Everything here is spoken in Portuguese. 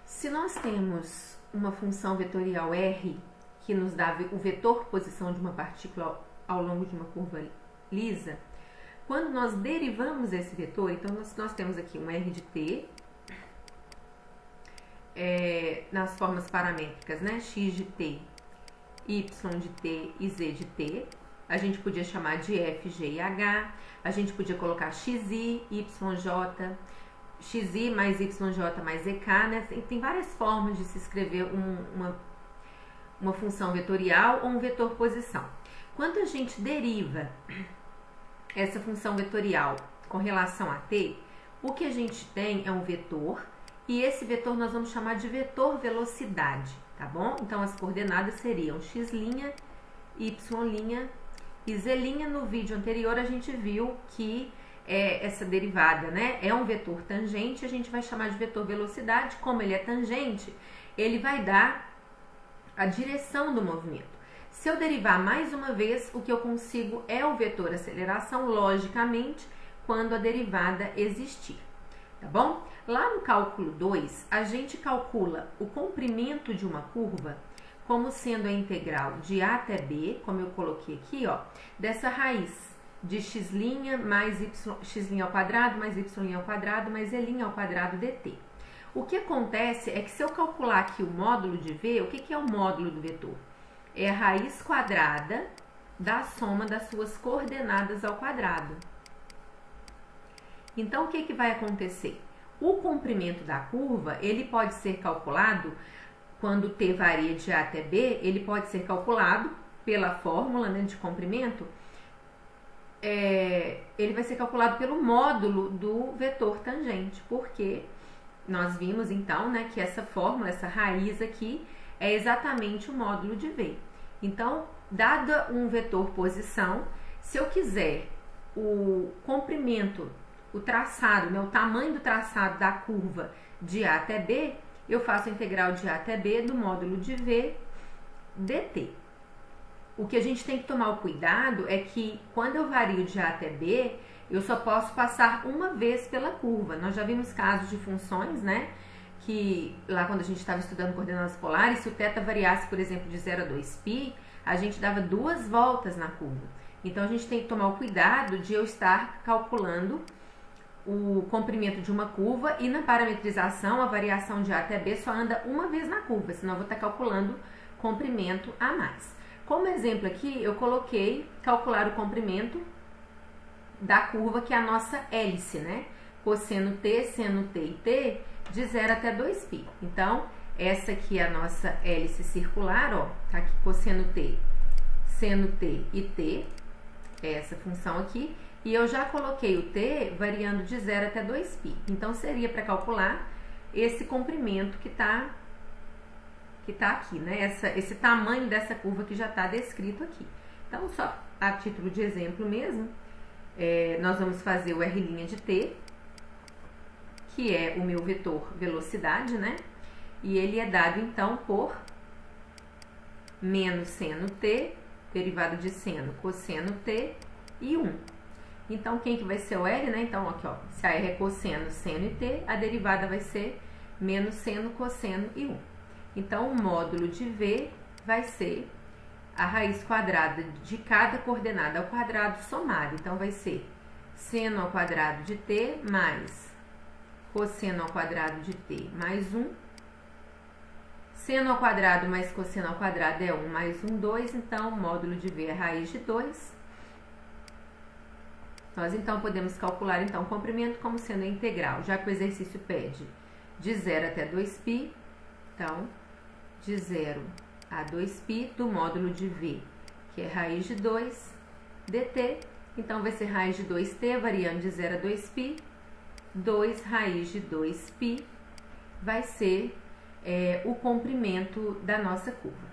Se nós temos uma função vetorial R que nos dá o vetor posição de uma partícula ao longo de uma curva lisa, quando nós derivamos esse vetor, então nós temos aqui um R de t, nas formas paramétricas, né? X de t, Y de t e Z de t. A gente podia chamar de F, G e H, a gente podia colocar XI, YJ, XI mais YJ mais EK, né? Tem várias formas de se escrever uma função vetorial ou um vetor posição. Quando a gente deriva essa função vetorial com relação a t, o que a gente tem é um vetor, e esse vetor nós vamos chamar de vetor velocidade, tá bom? Então as coordenadas seriam x', y' e z'. No vídeo anterior a gente viu que essa derivada, né, é um vetor tangente, a gente vai chamar de vetor velocidade. Como ele é tangente, ele vai dar a direção do movimento. Se eu derivar mais uma vez, o que eu consigo é o vetor aceleração, logicamente, quando a derivada existir, tá bom? Lá no cálculo 2, a gente calcula o comprimento de uma curva como sendo a integral de a até b, como eu coloquei aqui, ó, dessa raiz de x' mais x' ao quadrado mais y' ao quadrado mais z' ao quadrado dt. O que acontece é que se eu calcular aqui o módulo de v, o que é o módulo do vetor? É a raiz quadrada da soma das suas coordenadas ao quadrado. Então, o que vai acontecer? O comprimento da curva, ele pode ser calculado, quando t varia de a até b, ele pode ser calculado pela fórmula, né, de comprimento, ele vai ser calculado pelo módulo do vetor tangente, porque nós vimos então, né, que essa fórmula, essa raiz aqui, é exatamente o módulo de v. Então, dada um vetor posição, se eu quiser o comprimento, o traçado, né, o tamanho do traçado da curva de a até b, eu faço a integral de a até b do módulo de v dt. O que a gente tem que tomar o cuidado é que quando eu vario de a até b, eu só posso passar uma vez pela curva. Nós já vimos casos de funções, né, que lá quando a gente estava estudando coordenadas polares, se o θ variasse, por exemplo, de 0 a 2π, a gente dava 2 voltas na curva. Então, a gente tem que tomar o cuidado de eu estar calculando o comprimento de uma curva, e na parametrização, a variação de a até b só anda uma vez na curva, senão eu vou estar calculando comprimento a mais. Como exemplo aqui, eu coloquei calcular o comprimento da curva, que é a nossa hélice, né? Cosseno t, seno t e t, de 0 até 2π. Então, essa aqui é a nossa hélice circular, ó, tá aqui cosseno t, seno t e t, é essa função aqui, e eu já coloquei o t variando de 0 até 2π. Então, seria para calcular esse comprimento que tá aqui, né? Esse tamanho dessa curva que já está descrito aqui. Então, só a título de exemplo mesmo, nós vamos fazer o R' de t, que é o meu vetor velocidade, né? E ele é dado, então, por menos seno t, derivada de seno, cosseno t e 1. Então, quem que vai ser o L, né? Então, aqui, ó, se a R é cosseno, seno e t, a derivada vai ser menos seno, cosseno e 1. Então, o módulo de V vai ser a raiz quadrada de cada coordenada ao quadrado somada. Então, vai ser seno ao quadrado de t mais cosseno ao quadrado de t mais 1. Seno ao quadrado mais cosseno ao quadrado é 1 mais 1, 2. Então, o módulo de V é raiz de 2. Nós, então, podemos calcular, então, o comprimento como sendo a integral, já que o exercício pede de 0 até 2π. Então, de 0 a 2π do módulo de V, que é raiz de 2 dt. Então, vai ser raiz de 2t, variando de 0 a 2π. 2 raiz de 2π vai ser o comprimento da nossa curva.